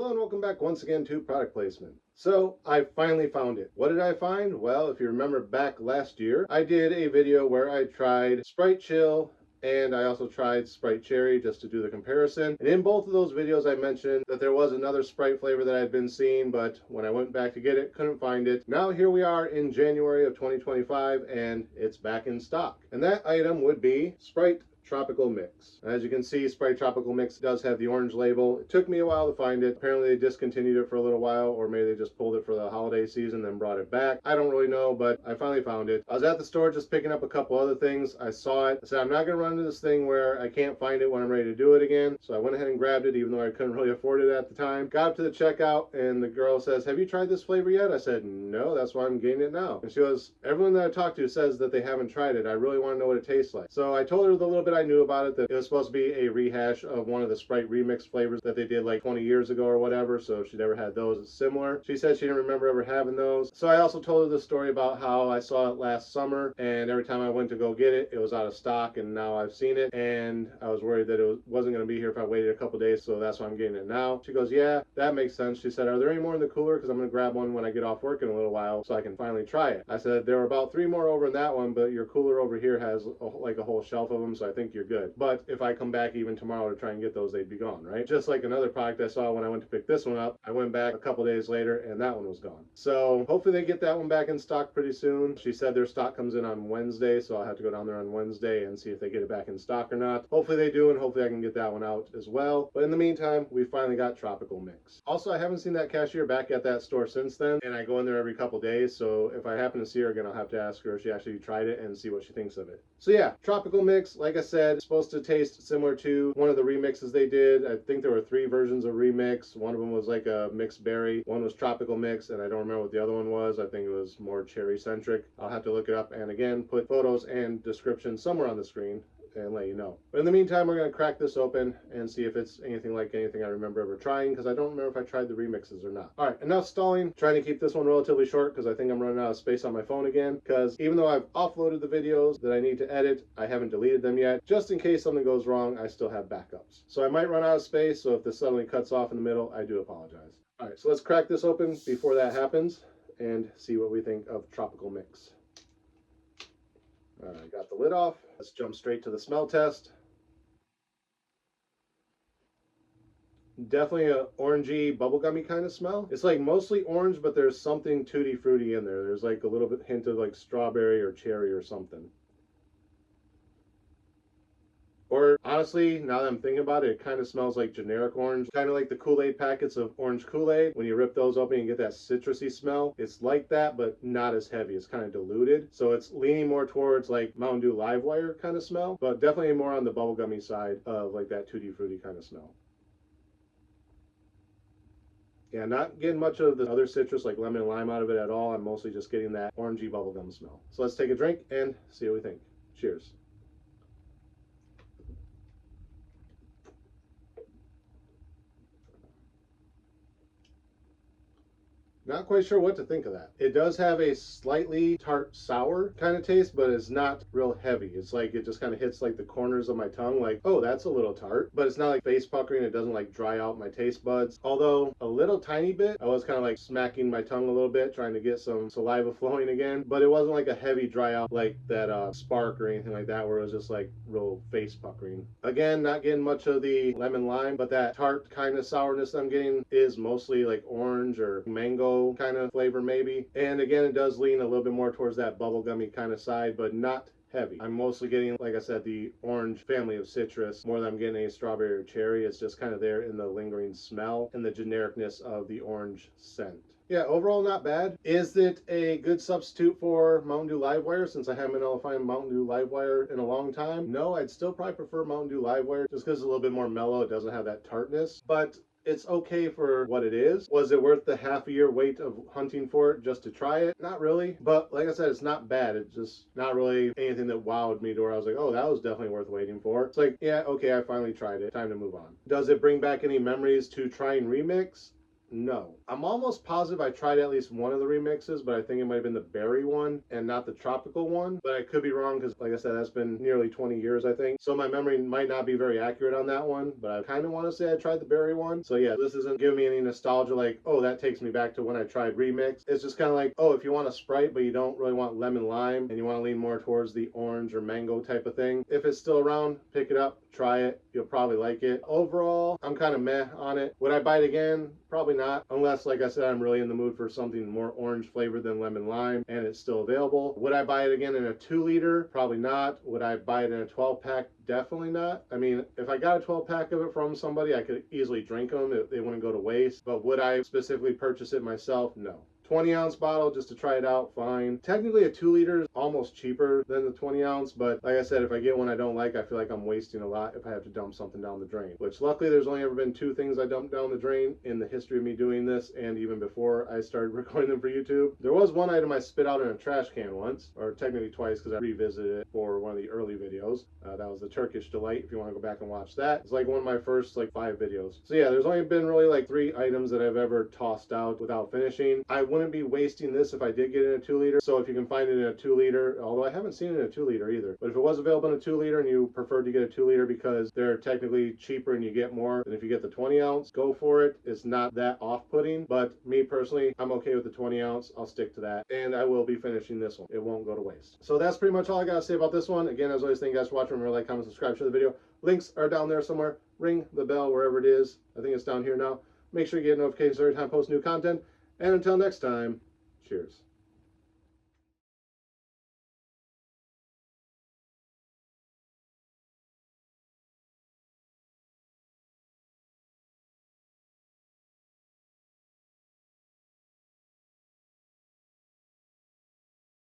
Hello and welcome back once again to product placement. So I finally found it. What did I find? Well, if you remember back last year, I did a video where I tried Sprite Chill and I also tried Sprite Cherry just to do the comparison. And in both of those videos I mentioned that there was another Sprite flavor that I'd been seeing, but when I went back to get it, couldn't find it. Now here we are in January of 2025 and it's back in stock. And that item would be Sprite Tropical Mix. As you can see, Sprite Tropical Mix does have the orange label. It took me a while to find it. Apparently they discontinued it for a little while, or maybe they just pulled it for the holiday season then brought it back. I don't really know, but I finally found it. I was at the store just picking up a couple other things. I saw it. I said, I'm not going to run into this thing where I can't find it when I'm ready to do it again. So I went ahead and grabbed it, even though I couldn't really afford it at the time. Got up to the checkout, and the girl says, have you tried this flavor yet? I said, no, that's why I'm getting it now. And she goes, everyone that I talked to says that they haven't tried it. I really want to know what it tastes like. So I told her the little bit I knew about it, that it was supposed to be a rehash of one of the Sprite remix flavors that they did like 20 years ago or whatever, so she never had those similar. She said she didn't remember ever having those. So I also told her the story about how I saw it last summer, and every time I went to go get it, it was out of stock, and now I've seen it, and I was worried that it wasn't going to be here if I waited a couple days, so that's why I'm getting it now. She goes, yeah, that makes sense. She said, are there any more in the cooler? Because I'm going to grab one when I get off work in a little while so I can finally try it. I said, there were about 3 more over in that one, but your cooler over here has like a whole shelf of them, so I think you're good. But if I come back even tomorrow to try and get those, they'd be gone, right? Just like another product I saw when I went to pick this one up, I went back a couple days later and that one was gone. So hopefully they get that one back in stock pretty soon. She said their stock comes in on Wednesday, so I'll have to go down there on Wednesday and see if they get it back in stock or not. Hopefully they do, and hopefully I can get that one out as well. But in the meantime, we finally got Tropical Mix. Also, I haven't seen that cashier back at that store since then, and I go in there every couple days, so if I happen to see her again, I'll have to ask her if she actually tried it and see what she thinks of it. So yeah, Tropical Mix, like I said, it's supposed to taste similar to one of the remixes they did. I think there were 3 versions of remix. One of them was like a mixed berry, one was tropical mix, and I don't remember what the other one was. I think it was more cherry centric. I'll have to look it up and again put photos and description somewhere on the screen and let you know. But in the meantime, we're going to crack this open and see if it's anything like anything I remember ever trying, because I don't remember if I tried the remixes or not. All right, enough stalling. Trying to keep this one relatively short because I think I'm running out of space on my phone again, because even though I've offloaded the videos that I need to edit, I haven't deleted them yet. Just in case something goes wrong, I still have backups. So I might run out of space, so if this suddenly cuts off in the middle, I do apologize. All right, so let's crack this open before that happens and see what we think of Tropical Mix. All right, got the lid off. Let's jump straight to the smell test. Definitely a orangey, bubblegummy kind of smell. It's like mostly orange, but there's something tutti fruity in there. There's like a little bit hint of like strawberry or cherry or something. Or honestly, now that I'm thinking about it, it kind of smells like generic orange. Kind of like the Kool-Aid packets of orange Kool-Aid. When you rip those open, you get that citrusy smell. It's like that, but not as heavy. It's kind of diluted. So it's leaning more towards like Mountain Dew Livewire kind of smell, but definitely more on the bubblegummy side of like that tutti fruity kind of smell. Yeah, not getting much of the other citrus like lemon and lime out of it at all. I'm mostly just getting that orangey bubblegum smell. So let's take a drink and see what we think. Cheers. Not quite sure what to think of that. It does have a slightly tart sour kind of taste, but it's not real heavy. It's like it just kind of hits like the corners of my tongue, like, oh, that's a little tart. But it's not like face puckering. It doesn't like dry out my taste buds. Although a little tiny bit, I was kind of like smacking my tongue a little bit, trying to get some saliva flowing again. But it wasn't like a heavy dry out like that spark or anything like that, where it was just like real face puckering. Again, not getting much of the lemon lime, but that tart kind of sourness I'm getting is mostly like orange or mango kind of flavor maybe. And again, it does lean a little bit more towards that bubblegummy kind of side, but not heavy. I'm mostly getting, like I said, the orange family of citrus more than I'm getting any strawberry or cherry. It's just kind of there in the lingering smell and the genericness of the orange scent. Yeah, overall not bad. Is it a good substitute for Mountain Dew Livewire, since I haven't been able to find Mountain Dew Livewire in a long time? No, I'd still probably prefer Mountain Dew Livewire just because it's a little bit more mellow. It doesn't have that tartness, but it's okay for what it is. Was it worth the half a year wait of hunting for it just to try it? Not really, but like I said, it's not bad. It's just not really anything that wowed me to where I was like, oh, that was definitely worth waiting for. It's like, yeah, okay, I finally tried it. Time to move on. Does it bring back any memories to trying Remix? No. I'm almost positive I tried at least one of the remixes, but I think it might have been the berry one and not the tropical one. But I could be wrong because, like I said, that's been nearly 20 years, I think. So my memory might not be very accurate on that one, but I kind of want to say I tried the berry one. So yeah, this isn't giving me any nostalgia like, oh, that takes me back to when I tried remix. It's just kind of like, oh, if you want a Sprite, but you don't really want lemon lime and you want to lean more towards the orange or mango type of thing, if it's still around, pick it up, try it. You'll probably like it. Overall, I'm kind of meh on it. Would I buy it again? Probably not, unless, like I said, I'm really in the mood for something more orange flavored than lemon lime and it's still available. Would I buy it again in a 2-liter? Probably not. Would I buy it in a 12-pack? Definitely not. I mean, if I got a 12-pack of it from somebody, I could easily drink them. They wouldn't go to waste. But would I specifically purchase it myself? No. 20-ounce bottle just to try it out, fine. Technically a 2-liter is almost cheaper than the 20-ounce, but like I said, if I get one I don't like, I feel like I'm wasting a lot if I have to dump something down the drain. Which luckily there's only ever been 2 things I dumped down the drain in the history of me doing this, and even before I started recording them for YouTube. There was one item I spit out in a trash can once, or technically twice because I revisited it for one of the early videos. That was the Turkish Delight, if you want to go back and watch that. It's like one of my first 5 videos. So yeah, there's only been really 3 items that I've ever tossed out without finishing. I wouldn't be wasting this if I did get it in a 2-liter. So if you can find it in a 2-liter, although I haven't seen it in a 2-liter either, but if it was available in a 2-liter and you preferred to get a 2-liter because they're technically cheaper and you get more than if you get the 20-ounce, go for it. It's not that off-putting, but me personally, I'm okay with the 20-ounce. I'll stick to that, and I will be finishing this one. It won't go to waste. So that's pretty much all I gotta say about this one. Again, as always, thank you guys for watching. Remember to like, comment, subscribe, share the video. Links are down there somewhere. Ring the bell wherever it is. I think it's down here now. Make sure you get notifications every time I post new content. And until next time, cheers.